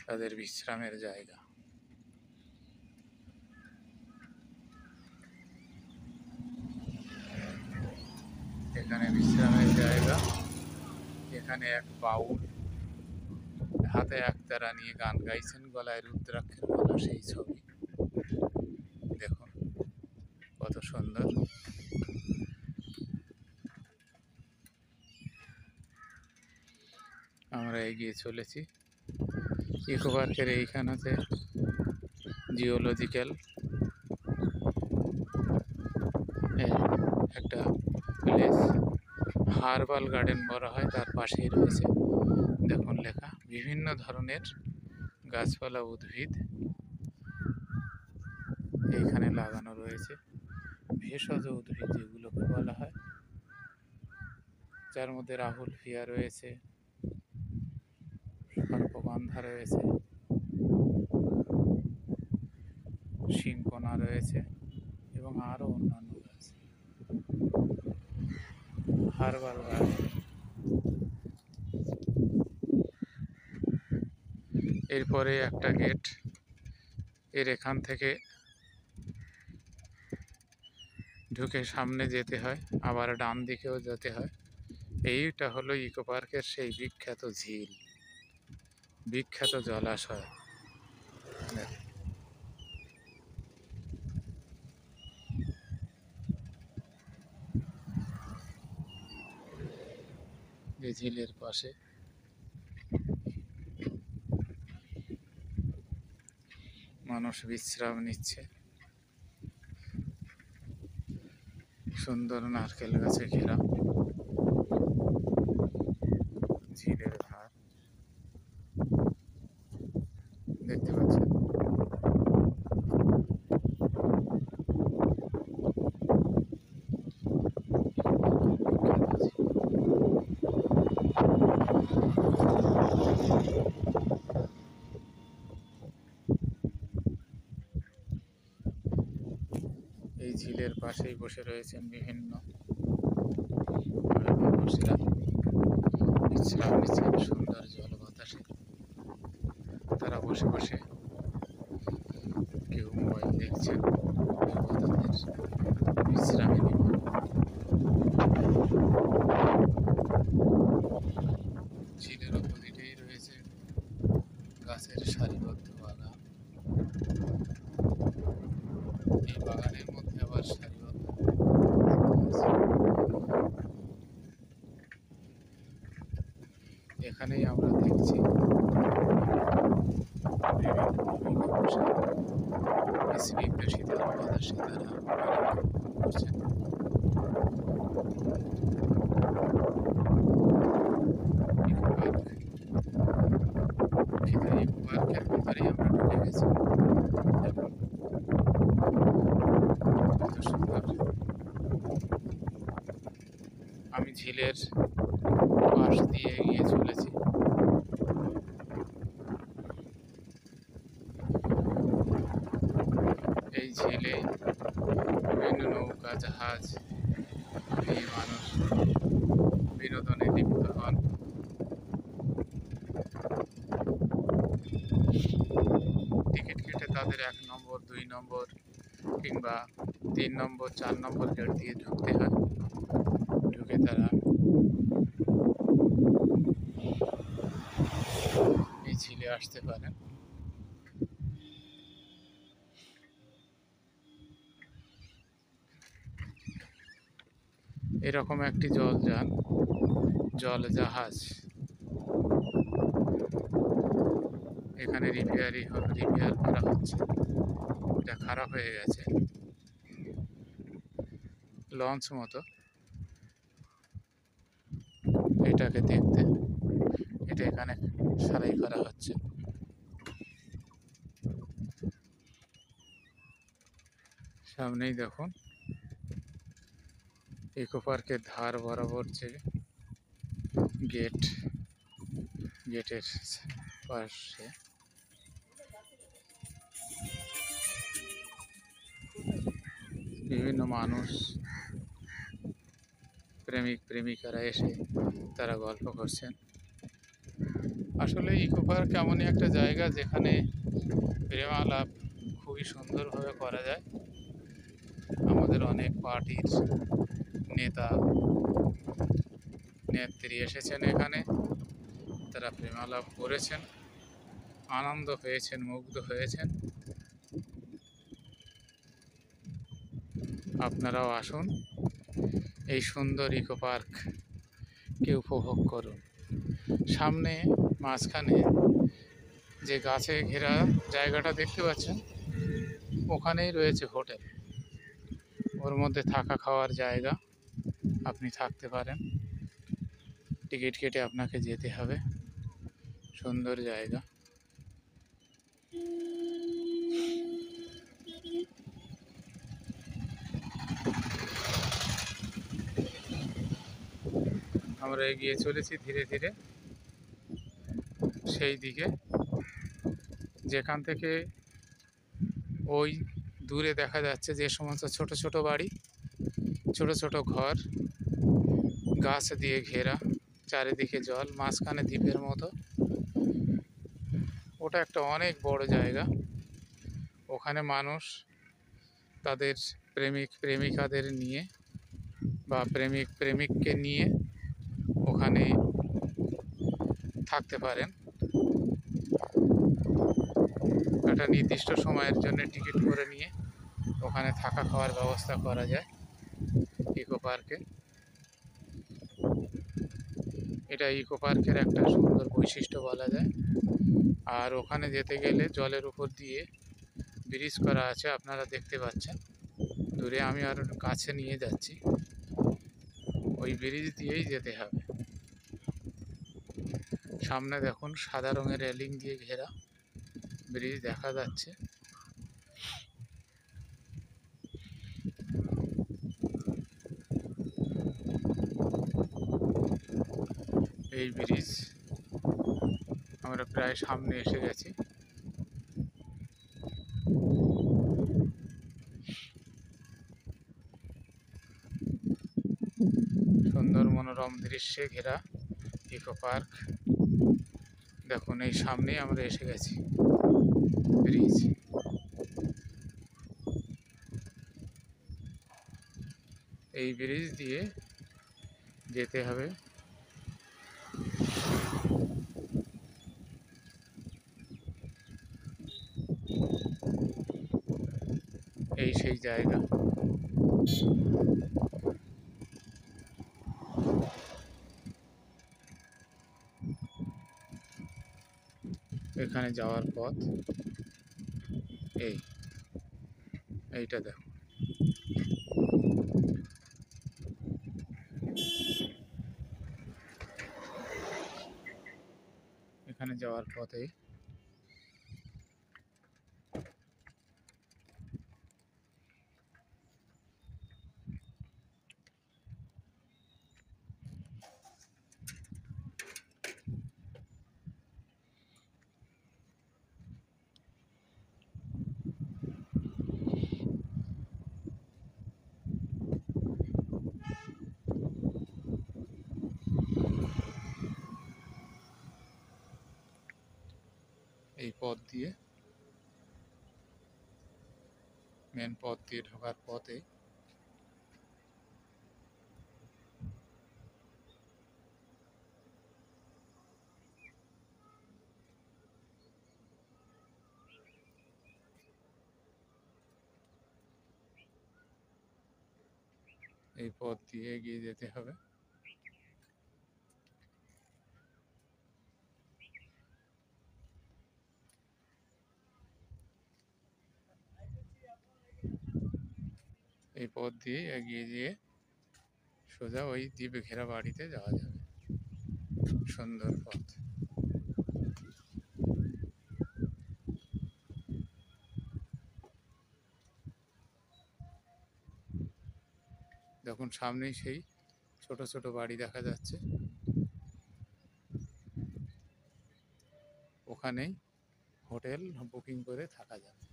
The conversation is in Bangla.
তাদের বিশ্রামের জায়গা। এখানে বিশ্রামের জায়গা। এখানে এক বাউল হাতে একতারা নিয়ে গান গাইছেন, গলায় রুদ্রাক্ষের মালা, সেই ছবি দেখুন কত সুন্দর। আমরা এগিয়ে চলেছি। ইকো পার্কের এইখানেতে জিওলজিক্যাল একটা প্লেস, হার্বাল গার্ডেন বলা হয়, তার পাশেই রয়েছে দেখুন লেখা বিভিন্ন ধরনের গাছপালা উদ্ভিদ এইখানে লাগানো রয়েছে। ভেষজ উদ্ভিদ যেগুলোকে বলা হয়, যার মধ্যে রাহুল ফিয়া রয়েছে, সর্পগন্ধা রয়েছে, সিংকোনা রয়েছে এবং আরও অন্যান্য গাছ। Herbal garden. এরপরে একটা গেট, এখান থেকে ঢুকে সামনে যেতে হয়, আবার ডান দিকেও যেতে হয়। এইটা হলো ইকো পার্কের সেই বিখ্যাত ঝিল, বিখ্যাত জলাশয়। এই ঝিলের পাশে মানুষ বিশ্রাম নিচ্ছে। সুন্দর নারকেল গাছে ঘেরা ঝিলের ধার দেখতে পাচ্ছেন। এই ঝিলের পাশেই বসে রয়েছেন বিভিন্ন মানুষরা, বিশ্রাম নিচ্ছেন সুন্দর জল বাতাসে। তারা বসে বসে কেউ মোবাইল দেখছেন, কেউ তাদের বিশ্রামে নিমগ্ন। ঝিলের অপোজিটেই রয়েছে গাছের সারিবদ্ধ বাগান। এই বাগানের মধ্যে আবার সারিবদ্ধ এখানেই আমরা দেখছি স্নিগ্ধ শীতল বাতাসে তারা করছেন। ইকো পার্কের ভিতরেই আমরা ঢুকে গেছি। কত সুন্দর। আমি ঝিলের পাশ দিয়ে এগিয়ে চলেছি। এই ঝিলে বিভিন্ন নৌকা জাহাজ নিয়ে মানুষ বিনোদনে লিপ্ত হন। টিকিট কেটে তাদের 1 নম্বর 2 নম্বর কিংবা 3 নম্বর 4 নম্বর গেট দিয়ে ঢুকতে হয়। ঢুকে তারা এই ঝিলে আসতে পারেন। এরকম একটি জল জাহাজ এখানে রিপেয়ার করা হচ্ছে। এটা খারাপ হয়ে গেছে, লঞ্চ মতো। এটাকে দেখতে এটা এখানে সারাই করা হচ্ছে। সামনেই দেখুন ইকো পার্কের ধার বরাবর যে গেটের পাশে বিভিন্ন মানুষ, প্রেমিক প্রেমিকারা এসে তারা গল্প করছেন। আসলে ইকো পার্ক এমনই একটা জায়গা যেখানে প্রেমালাপ খুবই সুন্দরভাবে করা যায়। আমাদের অনেক পার্টির নেতা নেত্রী এসেছেন এখানে, তারা প্রেমালাপ করেছেন, আনন্দ পেয়েছেন, মুগ্ধ হয়েছেন। আপনারাও আসুন, এই সুন্দর ইকো পার্ককে উপভোগ করুন। সামনে মাঝখানে যে গাছে ঘেরা জায়গাটা দেখতে পাচ্ছেন, ওখানেই রয়েছে হোটেল। ওর মধ্যে থাকা খাওয়ার জায়গা, আপনি থাকতে পারেন। টিকিট কেটে আপনাকে যেতে হবে। সুন্দর জায়গা। আমরা এগিয়ে চলেছি ধীরে ধীরে সেই দিকে, যেখান থেকে ওই দূরে দেখা যাচ্ছে যে সমস্ত ছোট ছোট বাড়ি, ছোট ছোট ঘর, গাছ দিয়ে ঘেরা, চারিদিকে জল, মাঝখানে দ্বীপের মতো। ওটা একটা অনেক বড় জায়গা। ওখানে মানুষ তাদের প্রেমিক প্রেমিকাদের নিয়ে বা প্রেমিক প্রেমিককে নিয়ে ওখানে থাকতে পারেন। একটা নির্দিষ্ট সময়ের জন্য টিকিট করে নিয়ে ওখানে থাকা খাওয়ার ব্যবস্থা করা যায় ইকো পার্কে। এটা ইকো পার্কের একটা সুন্দর বৈশিষ্ট্য বলা যায়। আর ওখানে যেতে গেলে জলের উপর দিয়ে ব্রিজ করা আছে, আপনারা দেখতে পাচ্ছেন দূরে। আমি আর কাছে নিয়ে যাচ্ছি, ওই ব্রিজ দিয়েই যেতে হবে। সামনে দেখুন সাদা রঙের রেলিং দিয়ে ঘেরা ব্রিজ দেখা যাচ্ছে। এই ব্রিজ, আমরা প্রায় সামনে এসে গেছি। সুন্দর মনোরম দৃশ্যে ঘেরা ইকো পার্ক। দেখুন এই সামনেই আমরা এসে গেছি ব্রিজ। এই ব্রিজ দিয়ে যেতে হবে। এই সেই জায়গা। এখানে যাওয়ার পথ এইটা দেখো। এখানে যাওয়ার পথে এই পথ দিয়ে, মেন পথ দিয়ে ঢোকার পথে এই পথ দিয়ে এগিয়ে যেতে হবে। এই পথ দিয়ে এগিয়ে গিয়ে সোজা ওই দ্বীপে ঘেরা বাড়িতে যাওয়া যাবে। সুন্দর পথ। দেখুন সামনেই সেই ছোট ছোট বাড়ি দেখা যাচ্ছে, ওখানেই হোটেল বুকিং করে থাকা যাবে।